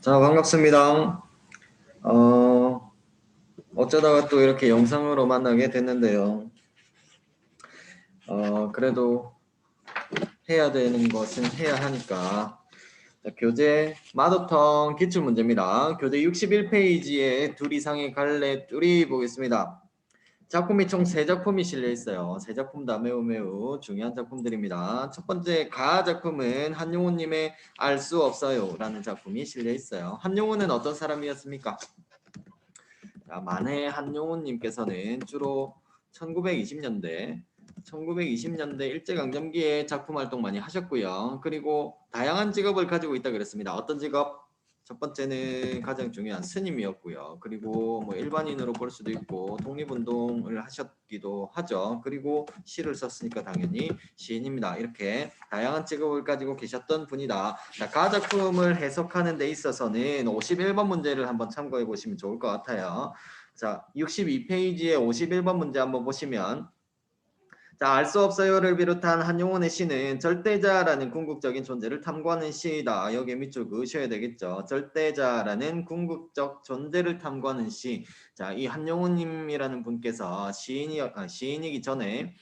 자, 반갑습니다. 어쩌다가 또 이렇게 영상으로 만나게 됐는데요. 그래도 해야 되는 것은 해야 하니까. 자, 교재 마더텅 기출문제입니다. 교재 61페이지에 둘 이상의 갈래 뚜리 보겠습니다. 작품이 총 3작품이 실려 있어요. 3작품 다 매우 중요한 작품들입니다. 첫 번째 가 작품은 한용우님의 알 수 없어요 라는 작품이 실려 있어요. 한용우는 어떤 사람이었습니까? 만해 한용우님께서는 주로 1920년대 일제강점기에 작품 활동 많이 하셨고요. 그리고 다양한 직업을 가지고 있다 그랬습니다. 어떤 직업? 첫 번째는 가장 중요한 스님이었고요. 그리고 뭐 일반인으로 볼 수도 있고 독립운동을 하셨기도 하죠. 그리고 시를 썼으니까 당연히 시인입니다. 이렇게 다양한 직업을 가지고 계셨던 분이다. 자, 가 작품을 해석하는 데 있어서는 51번 문제를 한번 참고해 보시면 좋을 것 같아요. 자, 62페이지에 51번 문제 한번 보시면 자, 알 수 없어요를 비롯한 한용운의 시는 절대자라는 궁극적인 존재를 탐구하는 시이다. 여기에 밑줄 그으셔야 되겠죠. 절대자라는 궁극적 존재를 탐구하는 시. 자, 이 한용운님이라는 분께서 시인이기 전에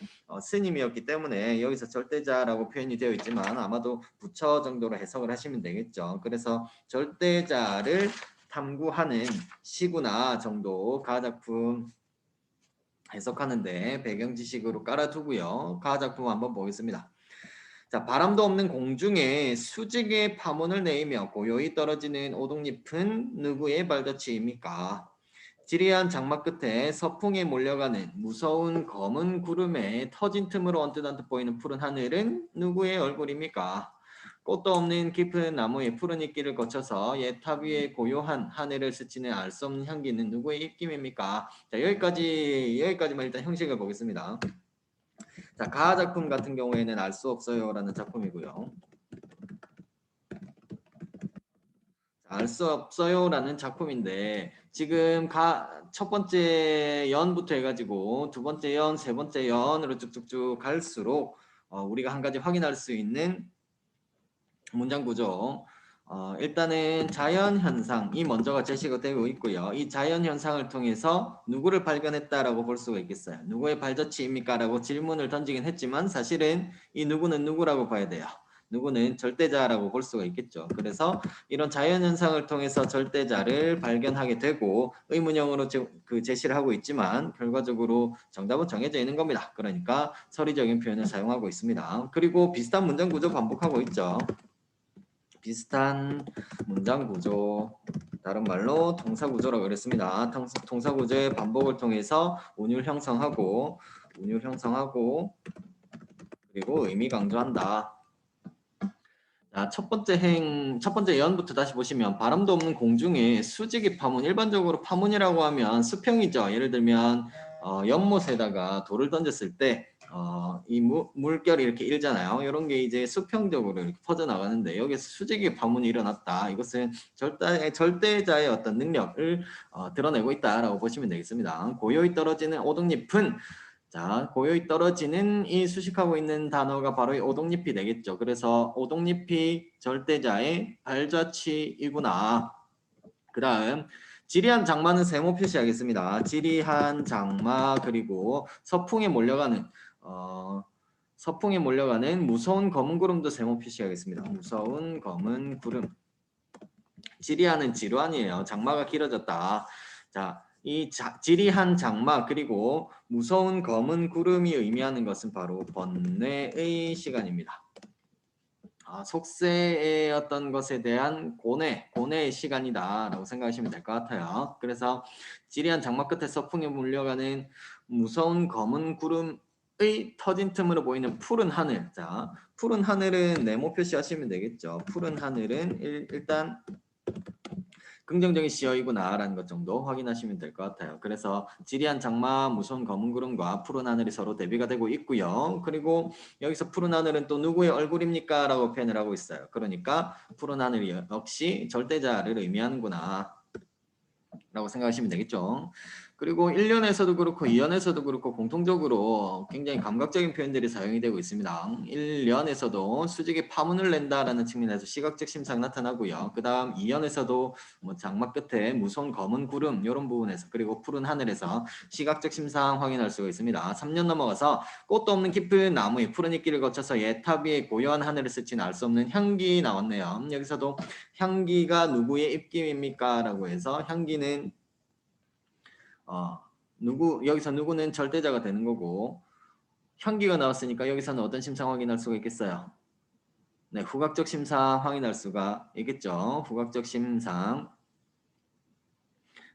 스님이었기 때문에 여기서 절대자라고 표현이 되어 있지만 아마도 부처 정도로 해석을 하시면 되겠죠. 그래서 절대자를 탐구하는 시구나 정도 가작품 해석하는데 배경 지식으로 깔아두고요. 가 작품 한번 보겠습니다. 자, 바람도 없는 공중에 수직의 파문을 내이며 고요히 떨어지는 오동잎은 누구의 발자취입니까? 지리한 장막 끝에 서풍에 몰려가는 무서운 검은 구름에 터진 틈으로 언뜻언뜻 보이는 푸른 하늘은 누구의 얼굴입니까? 꽃도 없는 깊은 나무의 푸른 잎길을 거쳐서 옛탑 위에 고요한 하늘을 스치는 알 수 없는 향기는 누구의 입김입니까? 자, 여기까지만 일단 형식을 보겠습니다. 자, 가 작품 같은 경우에는 알 수 없어요라는 작품이고요. 알 수 없어요라는 작품인데 지금 첫 번째 연부터 해가지고 두 번째 연, 세 번째 연으로 쭉쭉쭉 갈수록 우리가 한 가지 확인할 수 있는 문장 구조. 일단은 자연 현상이 먼저가 제시가 되고 있고요. 이 자연 현상을 통해서 누구를 발견했다라고 볼 수가 있겠어요. 누구의 발자취입니까? 라고 질문을 던지긴 했지만 사실은 이 누구는 누구라고 봐야 돼요. 누구는 절대자라고 볼 수가 있겠죠. 그래서 이런 자연 현상을 통해서 절대자를 발견하게 되고 의문형으로 제시를 하고 있지만 결과적으로 정답은 정해져 있는 겁니다. 그러니까 서리적인 표현을 사용하고 있습니다. 그리고 비슷한 문장 구조 반복하고 있죠. 비슷한 문장 구조, 다른 말로 동사 구조라고 그랬습니다. 동사 구조의 반복을 통해서 운율 형성하고 그리고 의미 강조한다. 자, 첫 번째 예언부터 다시 보시면 바람도 없는 공중에 수직의 파문, 일반적으로 파문이라고 하면 수평이죠. 예를 들면 연못에다가 돌을 던졌을 때 이 물결이 이렇게 일잖아요. 이런 게 이제 수평적으로 이렇게 퍼져나가는데 여기서 수직의 파문이 일어났다. 이것은 절대자의 어떤 능력을 드러내고 있다라고 보시면 되겠습니다. 고요히 떨어지는 오동잎은 자, 고요히 떨어지는 이 수식하고 있는 단어가 바로 이 오동잎이 되겠죠. 그래서 오동잎이 절대자의 발자취이구나. 그 다음 지리한 장마는 세모 표시하겠습니다. 지리한 장마 그리고 서풍에 몰려가는 무서운 검은 구름도 세모 표시하겠습니다. 무서운 검은 구름. 지리한은 지루한이에요. 장마가 길어졌다. 자, 이 지리한 장마 그리고 무서운 검은 구름이 의미하는 것은 바로 번뇌의 시간입니다. 속세의 어떤 것에 대한 고뇌의 시간이다라고 생각하시면 될 것 같아요. 그래서 지리한 장마 끝에 서풍에 몰려가는 무서운 검은 구름의 터진 틈으로 보이는 푸른 하늘. 자, 푸른 하늘은 네모 표시하시면 되겠죠. 푸른 하늘은 일단 긍정적인 시어이구나라는 것 정도 확인하시면 될 것 같아요. 그래서 지리한 장마, 무서운 검은 구름과 푸른 하늘이 서로 대비가 되고 있고요. 그리고 여기서 푸른 하늘은 또 누구의 얼굴입니까? 라고 표현을 하고 있어요. 그러니까 푸른 하늘이 역시 절대자를 의미하는구나 라고 생각하시면 되겠죠. 그리고 1년에서도 그렇고 2년에서도 그렇고 공통적으로 굉장히 감각적인 표현들이 사용이 되고 있습니다. 1년에서도 수직의 파문을 낸다라는 측면에서 시각적 심상 나타나고요. 그 다음 2년에서도 뭐 장막 끝에 무서운 검은 구름 이런 부분에서 그리고 푸른 하늘에서 시각적 심상 확인할 수가 있습니다. 3년 넘어가서 꽃도 없는 깊은 나무의 푸른 잎길을 거쳐서 예탑 위에 고요한 하늘을 스치는 알 수 없는 향기 나왔네요. 여기서도 향기가 누구의 입김입니까? 라고 해서 향기는 여기서 누구는 절대자가 되는 거고 향기가 나왔으니까 여기서는 어떤 심상 확인할 수가 있겠어요? 네, 후각적 심상 확인할 수가 있겠죠. 후각적 심상.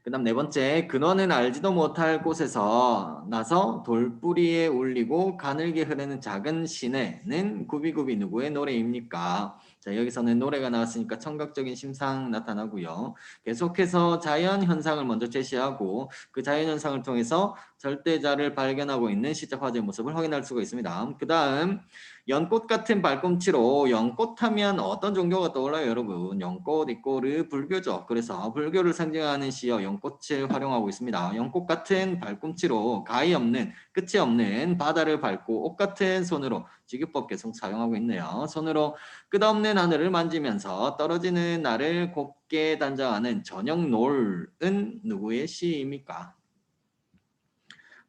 그 다음 네 번째, 근원은 알지도 못할 곳에서 나서 돌뿌리에 울리고 가늘게 흐르는 작은 시내는 구비구비 누구의 노래입니까? 자, 여기서는 노래가 나왔으니까 청각적인 심상 나타나고요. 계속해서 자연 현상을 먼저 제시하고 그 자연 현상을 통해서 절대자를 발견하고 있는 시적 화제의 모습을 확인할 수가 있습니다. 그 다음 연꽃 같은 발꿈치로 연꽃하면 어떤 종교가 떠올라요, 여러분? 연꽃 이꼬르 불교죠. 그래서 불교를 상징하는 시어 연꽃을 활용하고 있습니다. 연꽃 같은 발꿈치로 가히 없는 끝이 없는 바다를 밟고 옷 같은 손으로 지규법 계속 사용하고 있네요. 손으로 끝없는 하늘을 만지면서 떨어지는 날을 곱게 단장하는 저녁 노을은 누구의 시입니까?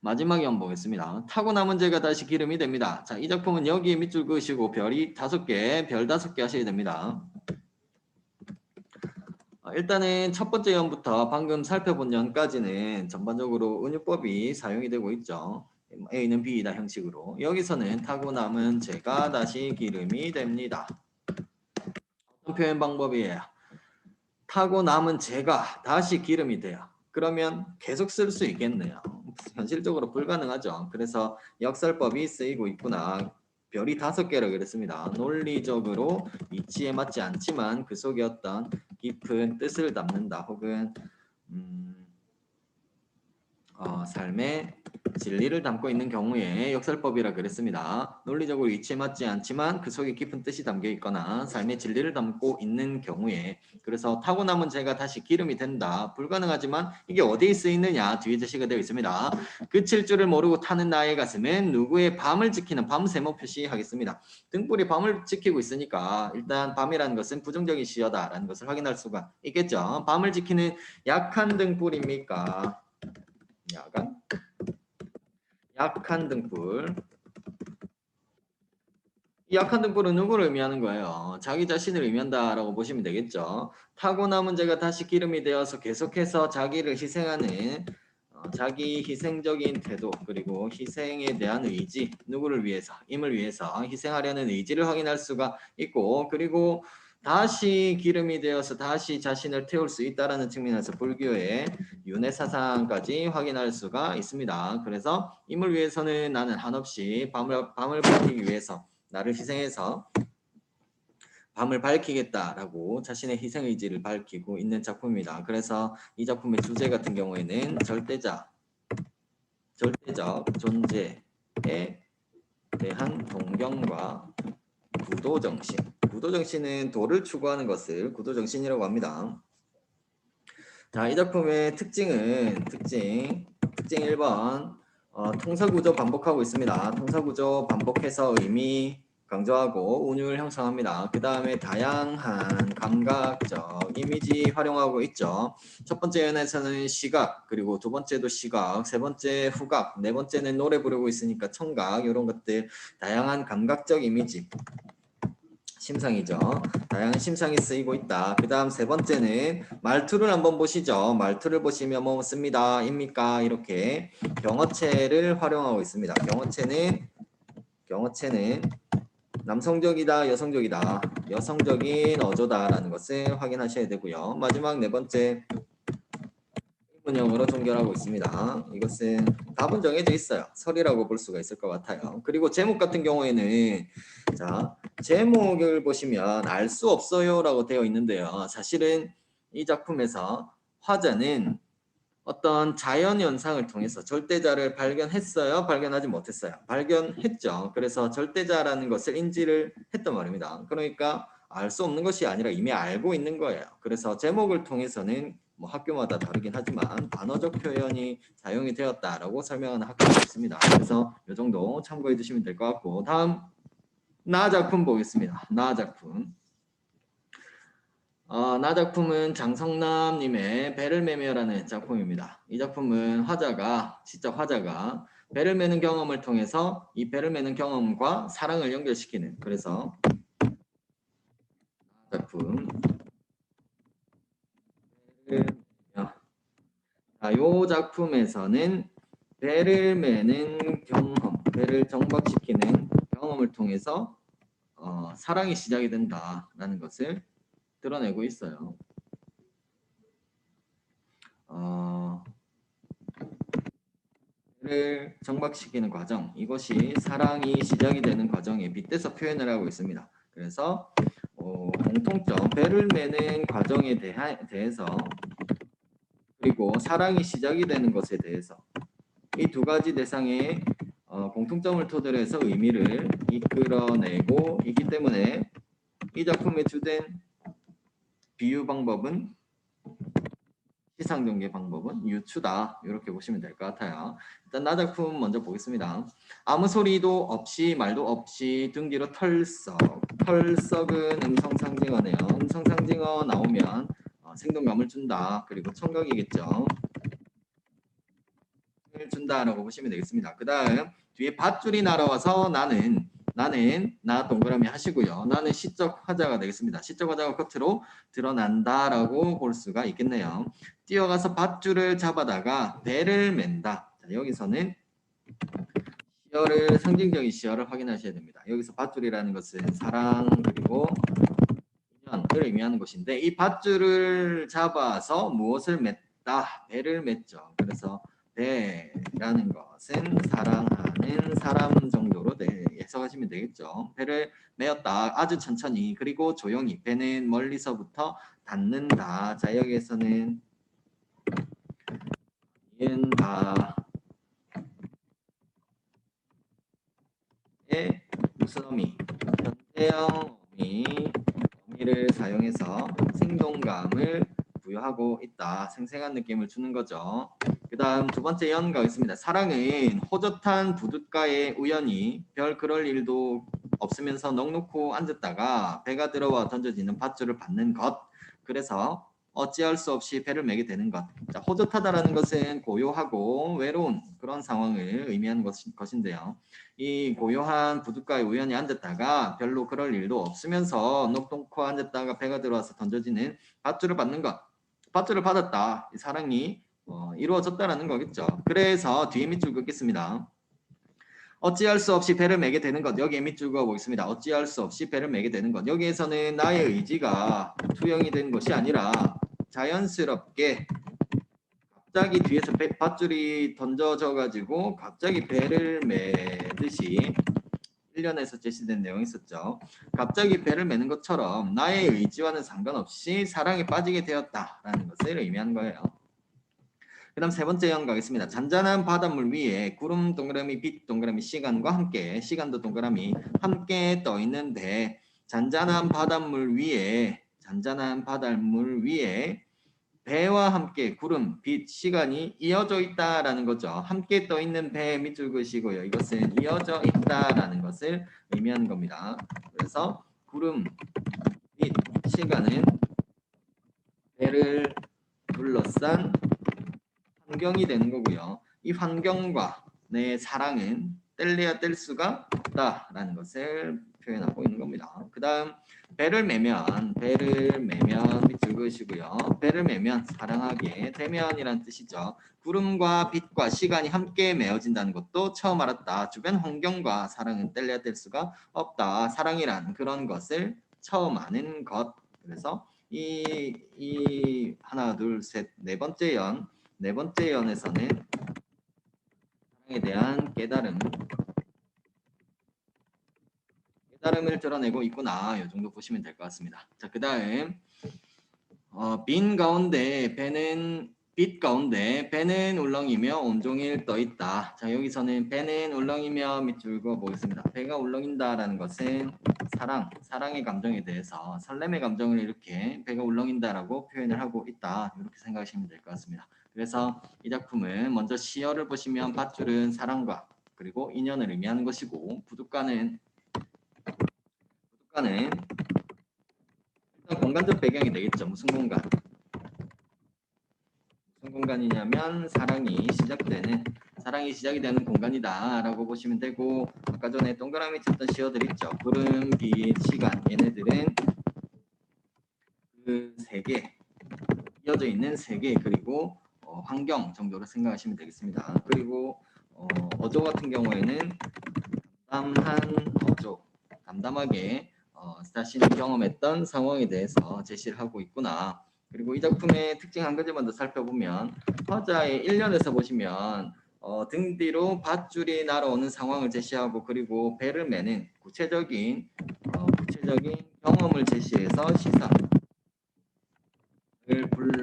마지막에 한번 보겠습니다. 타고 남은 재가 다시 기름이 됩니다. 자, 이 작품은 여기에 밑줄 그으시고 별이 5개, 별 5개 하셔야 됩니다. 일단은 첫 번째 연부터 방금 살펴본 연까지는 전반적으로 은유법이 사용이 되고 있죠. A는 B이다 형식으로. 여기서는 타고 남은 재가 다시 기름이 됩니다. 어떤 표현 방법이에요? 타고 남은 재가 다시 기름이 돼요. 그러면 계속 쓸 수 있겠네요. 현실적으로 불가능하죠. 그래서 역설법이 쓰이고 있구나. 별이 5개라 그랬습니다. 논리적으로 이치에 맞지 않지만 그 속에 어떤 깊은 뜻을 담는다. 혹은 삶의 진리를 담고 있는 경우에 역설법이라 그랬습니다. 논리적으로 이치에 맞지 않지만 그 속에 깊은 뜻이 담겨 있거나 삶의 진리를 담고 있는 경우에 그래서 타고 남은 재가 다시 기름이 된다. 불가능하지만 이게 어디에 쓰이느냐 뒤에 제시가 되어 있습니다. 그칠 줄을 모르고 타는 나의 가슴엔 누구의 밤을 지키는 밤 세모 표시하겠습니다. 등불이 밤을 지키고 있으니까 일단 밤이라는 것은 부정적인 시어다라는 것을 확인할 수가 있겠죠. 밤을 지키는 약한 등불입니까? 약한 등불. 이 약한 등불은 누구를 의미하는 거예요? 자기 자신을 의미한다라고 보시면 되겠죠. 타고 남은 재가 다시 기름이 되어서 계속해서 자기를 희생하는 자기 희생적인 태도 그리고 희생에 대한 의지 누구를 위해서 임을 위해서 희생하려는 의지를 확인할 수가 있고 그리고 다시 기름이 되어서 다시 자신을 태울 수 있다라는 측면에서 불교의 윤회 사상까지 확인할 수가 있습니다. 그래서 임을 위해서는 나는 한없이 밤을 밝히기 위해서 나를 희생해서 밤을 밝히겠다라고 자신의 희생 의지를 밝히고 있는 작품입니다. 그래서 이 작품의 주제 같은 경우에는 절대적 존재에 대한 동경과 구도정신. 구도정신은 도를 추구하는 것을 구도정신이라고 합니다. 자, 이 작품의 특징 1번 통사구조 반복하고 있습니다. 통사구조 반복해서 의미 강조하고 운율 형성합니다. 그 다음에 다양한 감각적 이미지 활용하고 있죠. 첫 번째 연에서는 시각, 그리고 두 번째도 시각, 세 번째 후각, 네 번째는 노래 부르고 있으니까 청각 이런 것들 다양한 감각적 이미지 심상이죠. 다양한 심상이 쓰이고 있다. 그 다음 세 번째는 말투를 한번 보시죠. 말투를 보시면 뭐 씁니다. 입니까? 이렇게 경어체를 활용하고 있습니다. 경어체는 남성적이다, 여성적이다, 여성적인 어조다라는 것을 확인하셔야 되고요. 마지막 네 번째 문형으로 종결하고 있습니다. 이것은 답은 정해져 있어요. 설이라고 볼 수가 있을 것 같아요. 그리고 제목 같은 경우에는 자 제목을 보시면 알 수 없어요라고 되어 있는데요. 사실은 이 작품에서 화자는 어떤 자연 현상을 통해서 절대자를 발견했어요? 발견하지 못했어요? 발견했죠. 그래서 절대자라는 것을 인지를 했단 말입니다. 그러니까 알 수 없는 것이 아니라 이미 알고 있는 거예요. 그래서 제목을 통해서는 뭐 학교마다 다르긴 하지만 단어적 표현이 사용이 되었다라고 설명하는 학교도 있습니다. 그래서 이 정도 참고해 두시면 될 것 같고, 다음 나 작품 보겠습니다. 나 작품. 나 작품은 장성남님의 배를 매며라는 작품입니다. 이 작품은 시적 화자가 배를 매는 경험을 통해서 이 배를 매는 경험과 사랑을 연결시키는, 그래서 나 작품. 이 작품에서는 배를 매는 경험, 배를 정박시키는 경험을 통해서 사랑이 시작이 된다라는 것을 드러내고 있어요. 배를 정박시키는 과정, 이것이 사랑이 시작이 되는 과정에 빗대서 표현을 하고 있습니다. 그래서 공통점, 배를 매는 과정에 대해서 그리고 사랑이 시작이 되는 것에 대해서 이 두 가지 대상의 공통점을 토대로 해서 의미를 이끌어내고 있기 때문에 이 작품의 주된 비유 방법은, 시상전개 방법은 유추다, 이렇게 보시면 될 것 같아요. 일단 나 작품 먼저 보겠습니다. 아무 소리도 없이 말도 없이 등 뒤로 털썩. 털썩은 음성상징어네요. 음성상징어 나오면 생동감을 준다. 그리고 청각이겠죠. 준다라고 보시면 되겠습니다. 그 다음 뒤에 밧줄이 날아와서 나는 나 동그라미 하시고요. 나는 시적 화자가 되겠습니다. 시적 화자가 겉으로 드러난다라고 볼 수가 있겠네요. 뛰어가서 밧줄을 잡아다가 배를 맨다. 자, 여기서는 시어를, 상징적인 시어를 확인하셔야 됩니다. 여기서 밧줄이라는 것은 사랑 그리고 인연을 의미하는 것인데, 이 밧줄을 잡아서 무엇을 맺다? 배를 맺죠. 그래서 배라는 것은 사랑하는 사람 정도로 해석하시면 되겠죠. 배를 메었다. 아주 천천히 그리고 조용히. 배는 멀리서부터 닿는다. 자, 여기에서는 이은다의 무슨 어미? 현대형 어미를 사용해서 생동감을 부여하고 있다. 생생한 느낌을 주는 거죠. 그 다음 두 번째 연 가겠습니다. 사랑은 호젓한 부둣가에 우연히 별 그럴 일도 없으면서 넋놓고 앉았다가 배가 들어와 던져지는 밧줄을 받는 것. 그래서 어찌할 수 없이 배를 매게 되는 것. 자, 호젓하다라는 것은 고요하고 외로운 그런 상황을 의미하는 것인데요. 이 고요한 부둣가에 우연히 앉았다가 별로 그럴 일도 없으면서 넋놓고 앉았다가 배가 들어와서 던져지는 밧줄을 받는 것. 밧줄을 받았다. 이 사랑이 이루어졌다라는 거겠죠. 그래서 뒤에 밑줄 긋겠습니다. 어찌할 수 없이 배를 매게 되는 것. 여기에 밑줄 그어 보겠습니다. 어찌할 수 없이 배를 매게 되는 것. 여기에서는 나의 의지가 투영이 된 것이 아니라 자연스럽게 갑자기 뒤에서 밧줄이 던져져 가지고 갑자기 배를 매듯이 1년에서 제시된 내용이 있었죠. 갑자기 배를 매는 것처럼 나의 의지와는 상관없이 사랑에 빠지게 되었다라는 것을 의미하는 거예요. 그 다음 세 번째 형 가겠습니다. 잔잔한 바닷물 위에 구름 동그라미 빛 동그라미 시간과 함께, 시간도 동그라미 함께 떠 있는데, 잔잔한 바닷물 위에 배와 함께 구름, 빛, 시간이 이어져 있다라는 거죠. 함께 떠 있는 배 밑줄 그으시고요. 이것은 이어져 있다라는 것을 의미하는 겁니다. 그래서 구름, 빛, 시간은 배를 둘러싼 환경이 되는 거고요. 이 환경과 내 사랑은 뗄래야 뗄 수가 없다라는 것을 표현하고 있는 겁니다. 그 다음 배를 매면 밑줄 그으시고요. 배를 매면 사랑하게 되면이란 뜻이죠. 구름과 빛과 시간이 함께 메어진다는 것도 처음 알았다. 주변 환경과 사랑은 뗄래야 뗄 수가 없다. 사랑이란 그런 것을 처음 아는 것. 그래서 이 하나 둘 셋 네 번째 연에서는 사랑에 대한 깨달음을 드러내고 있구나. 이 정도 보시면 될 것 같습니다. 자, 그 다음 빛 가운데 배는 울렁이며 온종일 떠 있다. 자, 여기서는 배는 울렁이며 밑줄 그어 보겠습니다. 배가 울렁인다라는 것은 사랑의 감정에 대해서 설렘의 감정을 이렇게 배가 울렁인다라고 표현을 하고 있다. 이렇게 생각하시면 될 것 같습니다. 그래서 이 작품은 먼저 시어를 보시면 밧줄은 사랑과 그리고 인연을 의미하는 것이고 부둣가는 일단 공간적 배경이 되겠죠. 무슨 공간이냐면 사랑이 시작이 되는 공간이다라고 보시면 되고 아까 전에 동그라미 쳤던 시어들 있죠. 구름, 빛, 시간 얘네들은 그 세 개 이어져 있는 세 개 그리고 환경 정도로 생각하시면 되겠습니다. 그리고 어조 같은 경우에는 담담하게 자신이 경험했던 상황에 대해서 제시를 하고 있구나. 그리고 이 작품의 특징 한 가지만 더 살펴보면 화자의 1년에서 보시면 등 뒤로 밧줄이 날아오는 상황을 제시하고 그리고 배를 매는 구체적인 경험을 제시해서 시선을 불러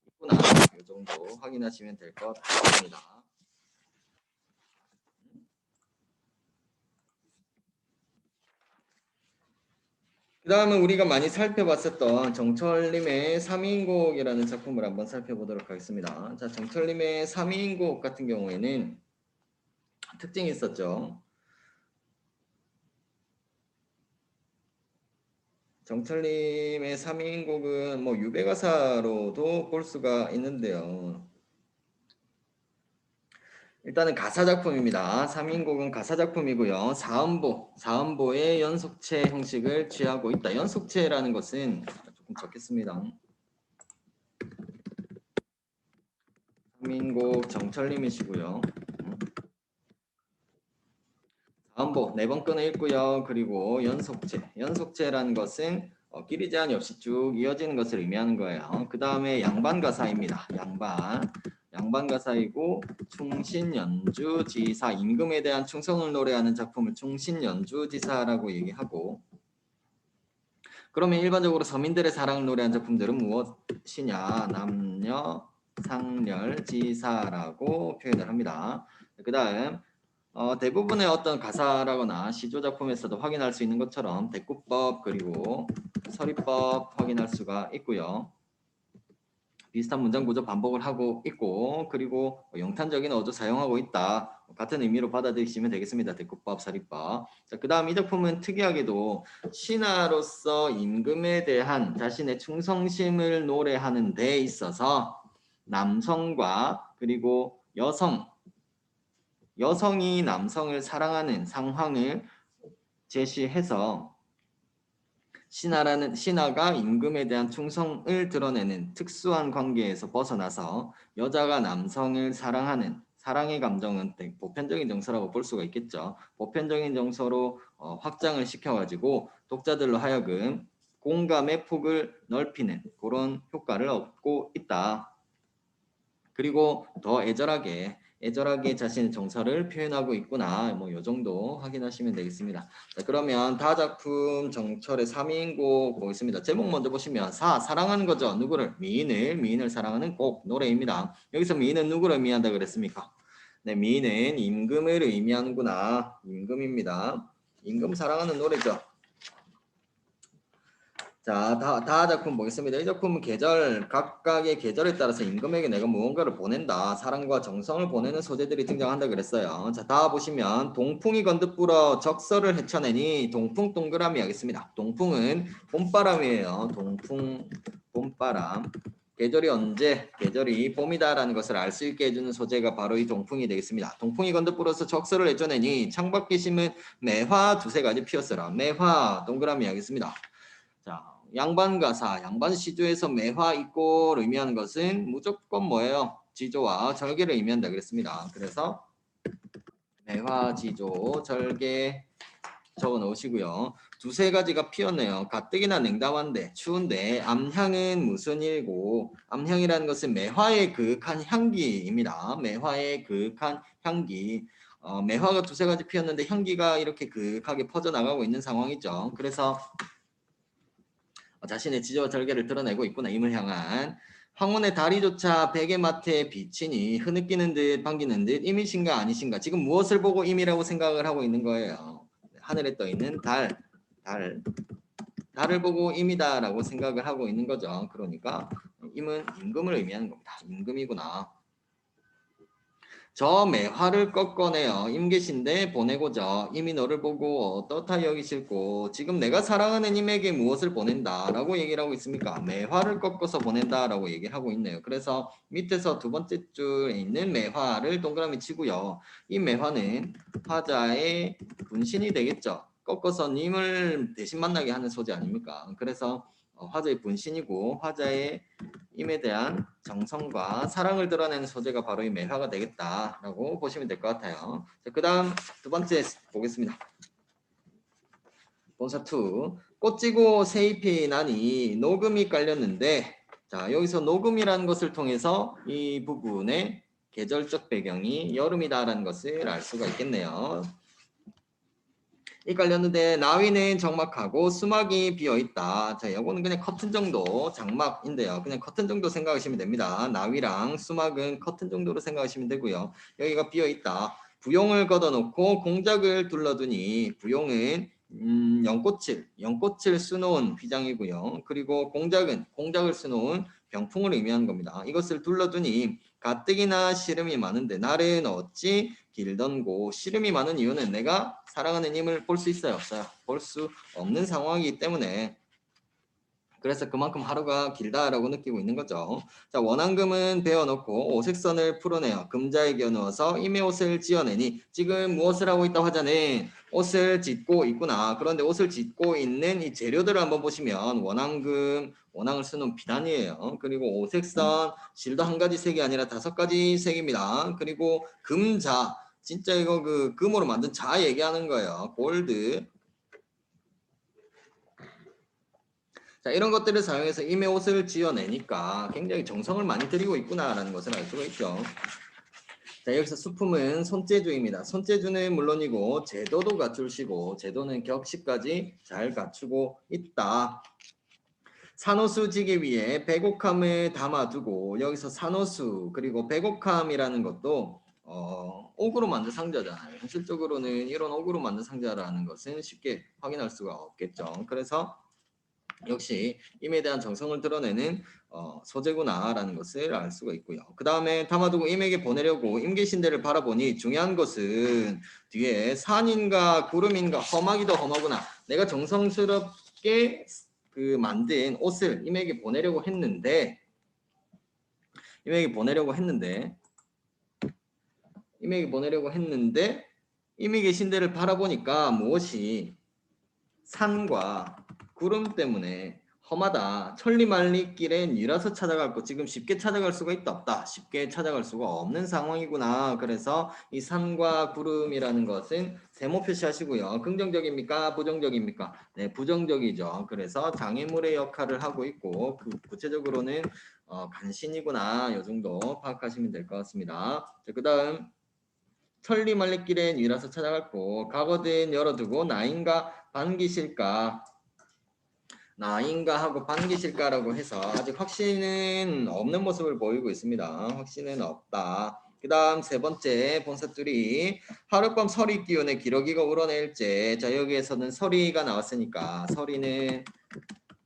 있구나. 이 정도 확인하시면 될 것 같습니다. 그 다음은 우리가 많이 살펴봤었던 정철님의 3인곡이라는 작품을 한번 살펴보도록 하겠습니다. 자, 정철님의 3인곡 같은 경우에는 특징이 있었죠. 정철님의 3인곡은 뭐 유배가사로도 볼 수가 있는데요. 일단은 가사 작품입니다. 3인곡은 가사 작품이고요. 사음보의 연속체 형식을 취하고 있다. 연속체라는 것은 조금 적겠습니다. 3인곡 정철님이시고요. 사음보 4번 끈을 읽고요. 그리고 연속체라는 것은 길이 제한이 없이 쭉 이어지는 것을 의미하는 거예요. 그 다음에 양반가사입니다. 양반가사이고 충신연주지사 임금에 대한 충성을 노래하는 작품을 충신연주지사라고 얘기하고 그러면 일반적으로 서민들의 사랑을 노래한 작품들은 무엇이냐? 남녀 상렬지사라고 표현을 합니다. 그 다음 대부분의 어떤 가사라거나 시조 작품에서도 확인할 수 있는 것처럼 대꾸법 그리고 서리법 확인할 수가 있고요. 비슷한 문장 구조 반복을 하고 있고 그리고 영탄적인 어조 사용하고 있다. 같은 의미로 받아들이시면 되겠습니다. 대꾸법, 서리법. 자, 그 다음 이 작품은 특이하게도 신하로서 임금에 대한 자신의 충성심을 노래하는 데 있어서 남성과 그리고 여성이 남성을 사랑하는 상황을 제시해서 신하가 임금에 대한 충성을 드러내는 특수한 관계에서 벗어나서 여자가 남성을 사랑하는 사랑의 감정은 보편적인 정서라고 볼 수가 있겠죠. 보편적인 정서로 확장을 시켜가지고 독자들로 하여금 공감의 폭을 넓히는 그런 효과를 얻고 있다. 그리고 더 애절하게 자신의 정서를 표현하고 있구나. 뭐 이 정도 확인하시면 되겠습니다. 자, 그러면 다작품 정철의 3인곡 보겠습니다. 제목 먼저 보시면 사랑하는 거죠. 누구를? 미인을 사랑하는 곡 노래입니다. 여기서 미인은 누구를 의미한다 그랬습니까? 네, 미인은 임금을 의미하는구나. 임금입니다. 임금 사랑하는 노래죠. 자, 다 작품 보겠습니다. 이 작품은 각각의 계절에 따라서 임금에게 내가 무언가를 보낸다. 사랑과 정성을 보내는 소재들이 등장한다 그랬어요. 자, 다 보시면 동풍이 건듯 불어 적서를 헤쳐내니 동풍 동그라미 하겠습니다. 동풍은 봄바람이에요. 동풍, 봄바람. 계절이 언제? 계절이 봄이다라는 것을 알 수 있게 해주는 소재가 바로 이 동풍이 되겠습니다. 동풍이 건듯 불어서 적서를 헤쳐내니 창밖에 심은 매화 두세 가지 피었으라. 매화 동그라미 하겠습니다. 자, 양반가사, 양반시조에서 매화 있고를 의미하는 것은 무조건 뭐예요? 지조와 절개를 의미한다 그랬습니다. 그래서 매화지조, 절개 적어 놓으시고요. 두세 가지가 피었네요. 가뜩이나 냉담한데 추운데 암향은 무슨 일고 암향이라는 것은 매화의 그윽한 향기입니다. 매화의 그윽한 향기. 매화가 두세 가지 피었는데 향기가 이렇게 그윽하게 퍼져나가고 있는 상황이죠. 그래서 자신의 지조와 절개를 드러내고 있구나. 임을 향한. 황혼의 달이조차 백의 마태에 비치니 흐느끼는 듯 반기는 듯 임이신가 아니신가. 지금 무엇을 보고 임이라고 생각을 하고 있는 거예요. 하늘에 떠 있는 달을 보고 임이다라고 생각을 하고 있는 거죠. 그러니까 임은 임금을 의미하는 겁니다. 임금이구나. 저 매화를 꺾어내어 임계신데 보내고자 임이 너를 보고 어떻다 여기실고. 지금 내가 사랑하는 임에게 무엇을 보낸다라고 얘기를 하고 있습니까? 매화를 꺾어서 보낸다라고 얘기를 하고 있네요. 그래서 밑에서 두 번째 줄에 있는 매화를 동그라미 치고요. 이 매화는 화자의 분신이 되겠죠. 꺾어서 님을 대신 만나게 하는 소재 아닙니까? 그래서 화자의 분신이고 화자의 임에 대한 정성과 사랑을 드러내는 소재가 바로 이 매화가 되겠다라고 보시면 될 것 같아요. 그 다음 두 번째 보겠습니다. 본사 2. 꽃지고 새잎이 나니 녹음이 깔렸는데, 자 여기서 녹음이라는 것을 통해서 이 부분의 계절적 배경이 여름이다라는 것을 알 수가 있겠네요. 이 깔렸는데 나위는 적막하고 수막이 비어있다. 자, 이거는 그냥 커튼 정도 장막인데요. 그냥 커튼 정도 생각하시면 됩니다. 나위랑 수막은 커튼 정도로 생각하시면 되고요. 여기가 비어있다. 부용을 걷어놓고 공작을 둘러두니 부용은 연꽃을 수놓은 휘장이고요. 그리고 공작을 수놓은 병풍을 의미하는 겁니다. 이것을 둘러두니 가뜩이나 시름이 많은데 날은 어찌 길던고. 시름이 많은 이유는 내가 사랑하는 힘을 볼 수 있어요, 없어요? 볼 수 없는 상황이기 때문에. 그래서 그만큼 하루가 길다라고 느끼고 있는 거죠. 자, 원앙금은 베어놓고 오색선을 풀어내어 금자에 겨누어서 임의 옷을 지어내니. 지금 무엇을 하고 있다 화자는 옷을 짓고 있구나. 그런데 옷을 짓고 있는 이 재료들을 한번 보시면 원앙금, 원앙을 쓰는 비단이에요. 그리고 오색선, 실도 한 가지 색이 아니라 5가지 색입니다. 그리고 금자, 진짜 이거 그 금으로 만든 자 얘기하는 거예요. 골드. 자, 이런 것들을 사용해서 임의 옷을 지어내니까 굉장히 정성을 많이 들이고 있구나라는 것을 알 수가 있죠. 자, 여기서 수품은 손재주입니다. 손재주는 물론이고 제도도 갖추시고 제도는 격식까지 잘 갖추고 있다. 산호수 지기 위해 백옥함을 담아두고. 여기서 산호수 그리고 백옥함이라는 것도 옥으로 만든 상자잖아요. 현실적으로는 이런 옥으로 만든 상자라는 것은 쉽게 확인할 수가 없겠죠. 그래서 역시 임에 대한 정성을 드러내는 소재구나라는 것을 알 수가 있고요. 그 다음에 담아두고 임에게 보내려고 임계신대를 바라보니 중요한 것은 뒤에 산인가 구름인가 험하기도 험하구나. 내가 정성스럽게 그 만든 옷을 임에게 보내려고 했는데 임에 계신 데를 바라보니까 무엇이 산과 구름 때문에 험하다. 천리말리길엔 유라서 찾아갈 것. 지금 쉽게 찾아갈 수가 있다 없다. 쉽게 찾아갈 수가 없는 상황이구나. 그래서 이 산과 구름이라는 것은 세모 표시하시고요. 긍정적입니까? 부정적입니까? 네, 부정적이죠. 그래서 장애물의 역할을 하고 있고 구체적으로는 간신이구나. 요 정도 파악하시면 될 것 같습니다. 그 다음 천리말리길엔 유라서 찾아갈고 가거든 열어두고 나인가 반기실까. 나인가 하고 반기실까라고 해서 아직 확신은 없는 모습을 보이고 있습니다. 확신은 없다. 그 다음 세 번째 본사줄이 하룻밤 서리 기운에 기러기가 우러낼제. 자, 여기에서는 서리가 나왔으니까 서리는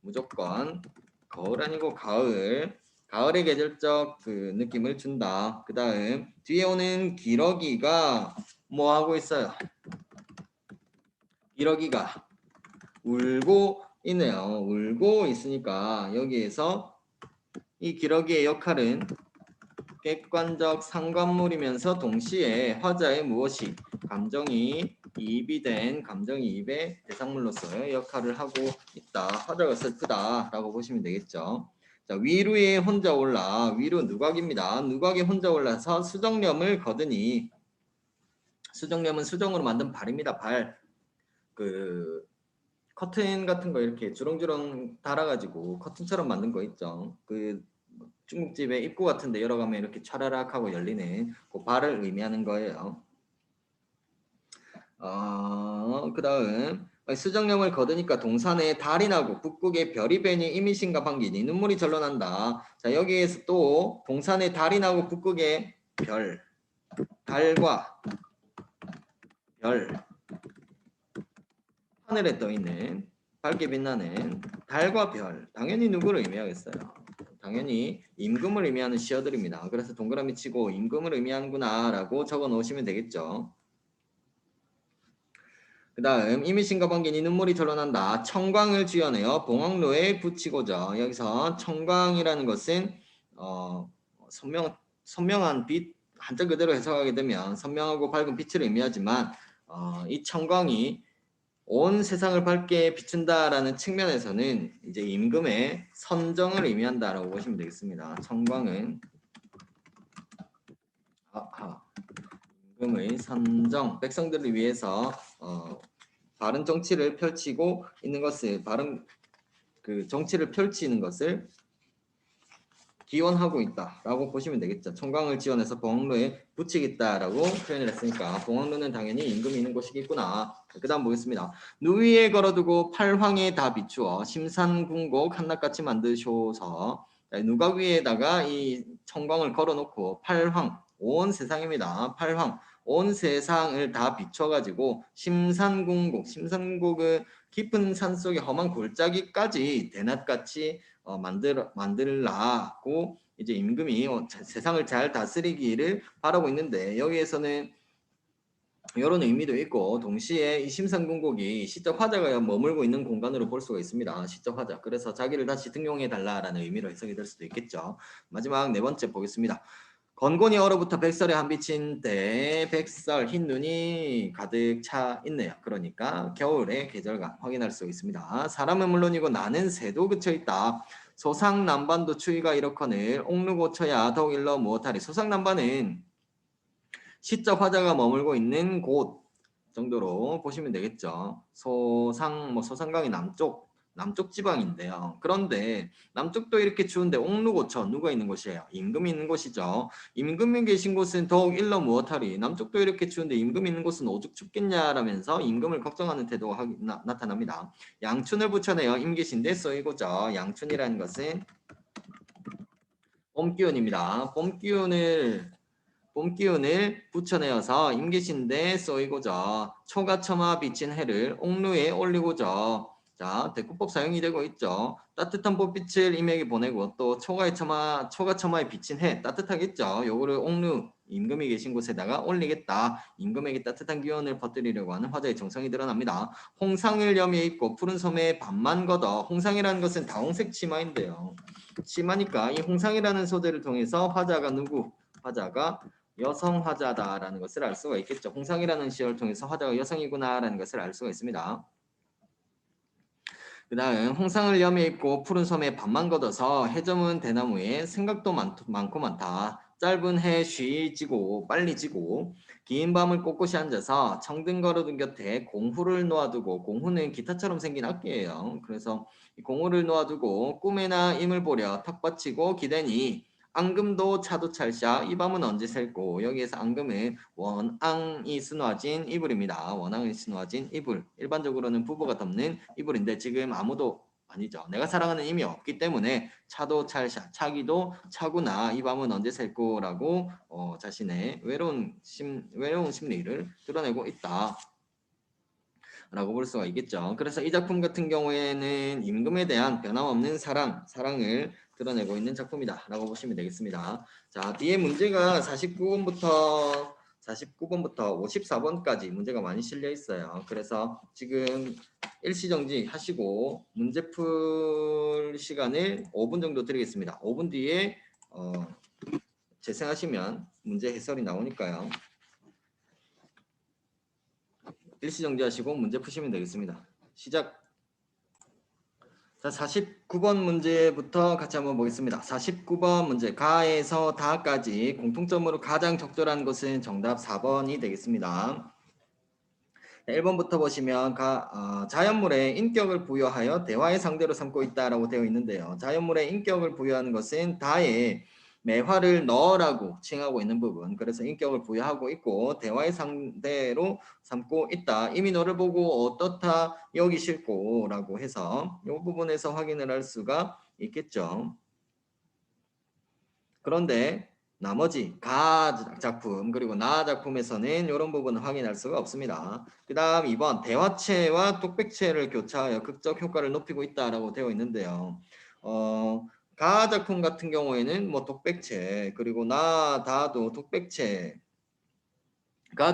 무조건 거울 아니고 가을의 계절적 그 느낌을 준다. 그 다음 뒤에 오는 기러기가 뭐 하고 있어요? 기러기가 울고 있네요. 울고 있으니까 여기에서 이 기러기의 역할은 객관적 상관물이면서 동시에 화자의 무엇이 감정이 이입의 대상물로서의 역할을 하고 있다. 화자가 슬프다라고 보시면 되겠죠. 자, 위루에 혼자 올라. 위루 누각입니다. 누각에 혼자 올라서 수정염을 거드니. 수정염은 수정으로 만든 발입니다. 발. 그 커튼 같은 거 이렇게 주렁주렁 달아가지고 커튼처럼 만든 거 있죠. 그 중국집에 입구 같은데 열어가면 이렇게 차라락 하고 열리는 그 발을 의미하는 거예요. 그 다음 수정령을 거두니까 동산에 달이 나고 북극에 별이 베니 이미신가 반기니 눈물이 절로 난다. 자, 여기에서 또 동산에 달이 나고 북극에 별, 달과 별, 하늘에 떠 있는 밝게 빛나는 달과 별, 당연히 누구를 의미하겠어요? 당연히 임금을 의미하는 시어들입니다. 그래서 동그라미 치고 임금을 의미하는구나 라고 적어 놓으시면 되겠죠. 그 다음 이미신가 반기니 눈물이 절로 난다. 청광을 쥐어내어 봉황로에 붙이고자. 여기서 청광이라는 것은 선명한 빛, 한자 그대로 해석하게 되면 선명하고 밝은 빛을 의미하지만 이 청광이 온 세상을 밝게 비춘다라는 측면에서는 이제 임금의 선정을 의미한다라고 보시면 되겠습니다. 청광은 임금의 선정, 백성들을 위해서 바른 정치를 펼치고 있는 것을 바른 그 정치를 펼치는 것을 기원하고 있다라고 보시면 되겠죠. 청광을 지원해서 봉황로에 붙이겠다라고 표현을 했으니까 봉황로는 당연히 임금이 있는 곳이겠구나. 그 다음 보겠습니다. 누위에 걸어두고 팔황에 다 비추어 심산궁곡 한낱같이 만드쇼서. 누각 위에다가 이 청광을 걸어놓고 팔황, 온 세상입니다. 팔황, 온 세상을 다 비춰가지고 심산궁곡, 심산궁곡은 깊은 산속의 험한 골짜기까지 대낮같이 만들라고 이제 임금이 세상을 잘 다스리기를 바라고 있는데 여기에서는 이런 의미도 있고 동시에 이 심산궁곡이 시적 화자가 머물고 있는 공간으로 볼 수가 있습니다. 시적 화자. 그래서 자기를 다시 등용해 달라라는 의미로 해석이 될 수도 있겠죠. 마지막 네 번째 보겠습니다. 건곤이 얼어붙어 백설에 한 비친데 백설 흰 눈이 가득 차 있네요. 그러니까 겨울의 계절감 확인할 수 있습니다. 사람은 물론이고 나는 새도 그쳐 있다. 소상난반도 추위가 이렇거늘 옥루고쳐야 더욱 일러 무엇하리. 소상난반은 시적 화자가 머물고 있는 곳 정도로 보시면 되겠죠. 소상강이 남쪽 지방인데요. 그런데 남쪽도 이렇게 추운데 옥루고처 누가 있는 곳이에요? 임금이 있는 곳이죠. 임금이 계신 곳은 더욱 일러 무엇하리. 남쪽도 이렇게 추운데 임금이 있는 곳은 오죽 춥겠냐라면서 임금을 걱정하는 태도가 나타납니다. 양춘을 붙여내어 임계신데 쓰이고자. 양춘이라는 것은 봄기운입니다. 봄기운을 붙여내어서 임계신데 쏘이고자. 초가 처마 비친 해를 옥루에 올리고자. 자, 대꾸법 사용이 되고 있죠. 따뜻한 봄빛을 임에게 보내고 또 초가 처마에 비친 해 따뜻하겠죠. 요거를 옥루 임금이 계신 곳에다가 올리겠다. 임금에게 따뜻한 기운을 퍼뜨리려고 하는 화자의 정성이 드러납니다. 홍상을 염에 입고 푸른 섬에 밤만 걷어. 홍상이라는 것은 다홍색 치마인데요. 치마니까 이 홍상이라는 소재를 통해서 화자가 여성 화자다라는 것을 알 수가 있겠죠. 홍상이라는 시어를 통해서 화자가 여성이구나라는 것을 알 수가 있습니다. 그 다음 홍상을 염에 입고 푸른 섬에 밤만 걷어서 해저문 대나무에 생각도 많고 많다. 짧은 해 쉬지고 빨리 지고 긴 밤을 꼿꼿이 앉아서 청등 걸어둔 곁에 공후를 놓아두고 공후는 기타처럼 생긴 악기예요. 그래서 공후를 놓아두고 꿈에나 임을 보려 턱 받치고 기대니 앙금도 차도 찰샤 이 밤은 언제 셀고. 여기에서 앙금은 원앙이 수놓아진 이불입니다. 원앙이 수놓아진 이불. 일반적으로는 부부가 덮는 이불인데 지금 아무도 아니죠. 내가 사랑하는 임이 없기 때문에 차도 찰샤 차기도 차구나 이 밤은 언제 셀고 라고 자신의 외로운 심리를 드러내고 있다. 라고 볼 수가 있겠죠. 그래서 이 작품 같은 경우에는 임금에 대한 변함없는 사랑을 드러내고 있는 작품이다 라고 보시면 되겠습니다. 자, 뒤에 문제가 49번부터 54번까지 문제가 많이 실려 있어요. 그래서 지금 일시정지 하시고 문제 풀 시간을 5분 정도 드리겠습니다. 5분 뒤에 재생하시면 문제 해설이 나오니까요. 일시정지하시고 문제 푸시면 되겠습니다. 시작. 자, 49번 문제부터 같이 한번 보겠습니다. 49번 문제. 가에서 다까지 공통점으로 가장 적절한 것은 정답 4번이 되겠습니다. 1번부터 보시면 자연물에 인격을 부여하여 대화의 상대로 삼고 있다라고 되어 있는데요. 자연물에 인격을 부여하는 것은 다의 매화를 너라고 칭하고 있는 부분. 그래서 인격을 부여하고 있고 대화의 상대로 삼고 있다. 이미 너를 보고 어떻다 여기 싫고 라고 해서 이 부분에서 확인을 할 수가 있겠죠. 그런데 나머지 가 작품 그리고 나 작품에서는 이런 부분을 확인할 수가 없습니다. 그 다음 2번 대화체와 톡백체를 교차하여 극적 효과를 높이고 있다라고 되어 있는데요. 가 작품 같은 경우에는 뭐 톡백체 그리고 나 다도 톡백체가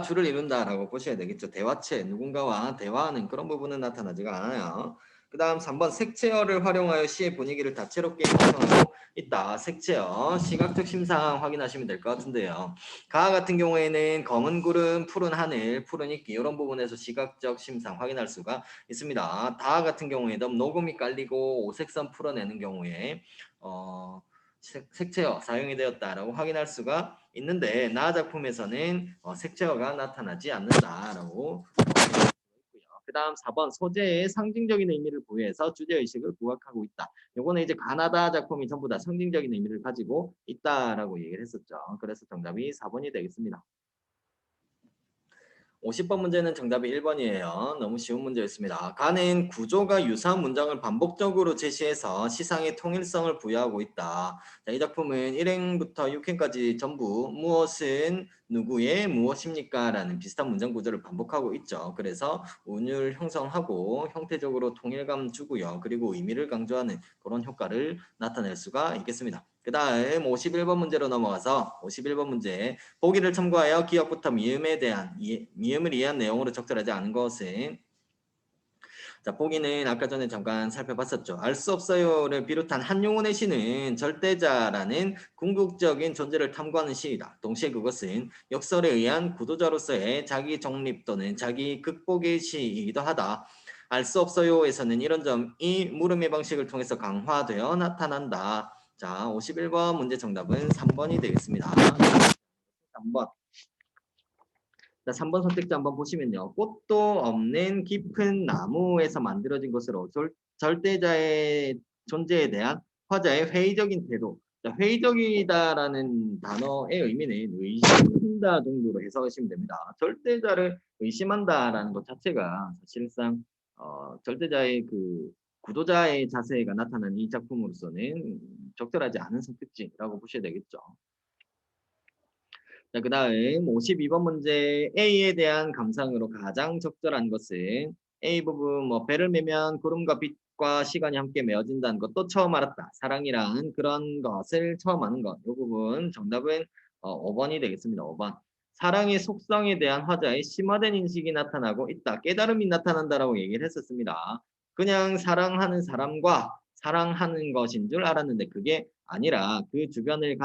주를 이룬다라고 보셔야 되겠죠. 대화체 누군가와 대화하는 그런 부분은 나타나지가 않아요. 그 다음 3번 색채어를 활용하여 시의 분위기를 다채롭게 형성하고 있다. 색채어 시각적 심상 확인하시면 될 것 같은데요. 가 같은 경우에는 검은 구름, 푸른 하늘, 푸른 이끼 이런 부분에서 시각적 심상 확인할 수가 있습니다. 다 같은 경우에는 녹음이 깔리고 오색선 풀어내는 경우에 색채어 사용이 되었다라고 확인할 수가 있는데 나 작품에서는 색채어가 나타나지 않는다라고 그 다음 4번 소재의 상징적인 의미를 부여해서 주제의식을 부각하고 있다. 요거는 이제 가나다 작품이 전부 다 상징적인 의미를 가지고 있다라고 얘기를 했었죠. 그래서 정답이 4번이 되겠습니다. 50번 문제는 정답이 1번이에요. 너무 쉬운 문제였습니다. 가는 구조가 유사한 문장을 반복적으로 제시해서 시상의 통일성을 부여하고 있다. 자, 이 작품은 1행부터 6행까지 전부 무엇은 누구의 무엇입니까? 라는 비슷한 문장 구조를 반복하고 있죠. 그래서 운율 형성하고 형태적으로 통일감 주고요. 그리고 의미를 강조하는 그런 효과를 나타낼 수가 있겠습니다. 그 다음 51번 문제로 넘어가서 51번 문제 보기를 첨가하여 기억부터 미음에 대한 미음을 이해한 내용으로 적절하지 않은 것은 자 보기는 아까 전에 잠깐 살펴봤었죠. 알 수 없어요를 비롯한 한용운의 시는 절대자라는 궁극적인 존재를 탐구하는 시이다. 동시에 그것은 역설에 의한 구도자로서의 자기 정립 또는 자기 극복의 시이기도 하다. 알 수 없어요에서는 이런 점이 물음의 방식을 통해서 강화되어 나타난다. 자 51번 문제 정답은 3번이 되겠습니다. 3번. 자, 3번 선택지 한번 보시면요. 꽃도 없는 깊은 나무에서 만들어진 것으로 절대자의 존재에 대한 화자의 회의적인 태도. 자, 회의적이다라는 단어의 의미는 의심한다 정도로 해석하시면 됩니다. 절대자를 의심한다라는 것 자체가 사실상 절대자의 그 구도자의 자세가 나타난 이 작품으로서는 적절하지 않은 선택지라고 보셔야 되겠죠. 자, 그 다음 52번 문제 A에 대한 감상으로 가장 적절한 것은 A 부분 뭐 배를 메면 구름과 빛과 시간이 함께 메어진다는 것도 처음 알았다. 사랑이란 그런 것을 처음 아는 것. 이 부분 정답은 5번이 되겠습니다. 5번. 사랑의 속성에 대한 화자의 심화된 인식이 나타나고 있다. 깨달음이 나타난다라고 얘기를 했었습니다. 그냥 사랑하는 사람과 사랑하는 것인 줄 알았는데 그게 아니라 그 주변을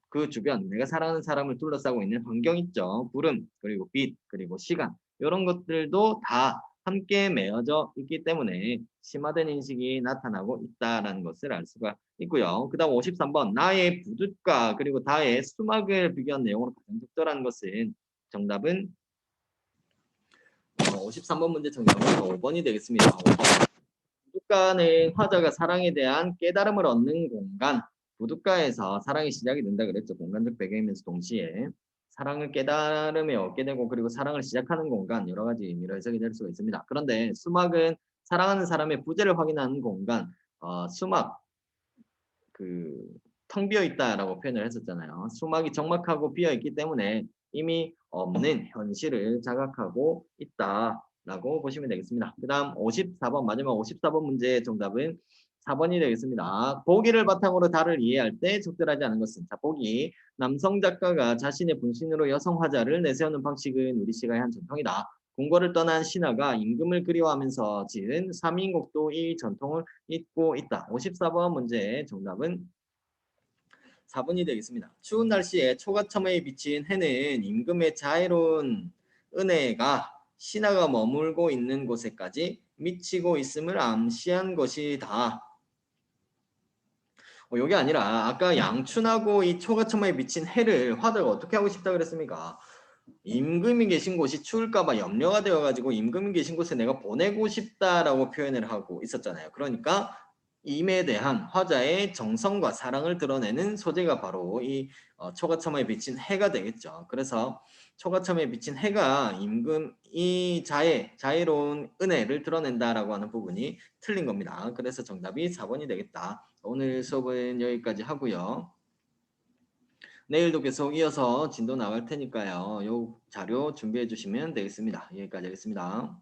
그 주변 내가 사랑하는 사람을 둘러싸고 있는 환경 있죠. 구름 그리고 빛 그리고 시간 이런 것들도 다 함께 매어져 있기 때문에 심화된 인식이 나타나고 있다는 것을 알 수가 있고요. 그 다음 53번 나의 부둣과 그리고 다의 수막을 비교한 내용으로 가장 적절한 것은 정답은 53번 문제 정답은 5번이 되겠습니다. 5번. 부둣가는 화자가 사랑에 대한 깨달음을 얻는 공간 부둣가에서 사랑이 시작이 된다 그랬죠. 공간적 배경이면서 동시에 사랑을 깨달음에 얻게 되고 그리고 사랑을 시작하는 공간 여러 가지 의미로 해석이 될 수가 있습니다. 그런데 수막은 사랑하는 사람의 부재를 확인하는 공간 수막 텅 비어 있다라고 표현을 했었잖아요. 수막이 적막하고 비어 있기 때문에 이미 없는 현실을 자각하고 있다라고 보시면 되겠습니다. 그 다음 54번 마지막 54번 문제의 정답은 4번이 되겠습니다. 보기를 바탕으로 달을 이해할 때 적절하지 않은 것은 자 보기 남성 작가가 자신의 분신으로 여성 화자를 내세우는 방식은 우리 시가의 한 전통이다. 궁궐을 떠난 신하가 임금을 그리워하면서 지은 삼인곡도 이 전통을 잇고 있다. 54번 문제의 정답은 4번이 되겠습니다. 추운 날씨에 초가첨에 비친 해는 임금의 자애로운 은혜가 신하가 머물고 있는 곳에까지 미치고 있음을 암시한 것이다. 여기 아니라 아까 양춘하고 이 초가첨에 비친 해를 화자가 어떻게 하고 싶다 그랬습니까? 임금이 계신 곳이 추울까봐 염려가 되어가지고 임금이 계신 곳에 내가 보내고 싶다라고 표현을 하고 있었잖아요. 그러니까 임에 대한 화자의 정성과 사랑을 드러내는 소재가 바로 이 초가첨에 비친 해가 되겠죠. 그래서 초가첨에 비친 해가 임금 이 자애로운 은혜를 드러낸다라고 하는 부분이 틀린 겁니다. 그래서 정답이 4번이 되겠다. 오늘 수업은 여기까지 하고요. 내일도 계속 이어서 진도 나갈 테니까요. 요 자료 준비해 주시면 되겠습니다. 여기까지 하겠습니다.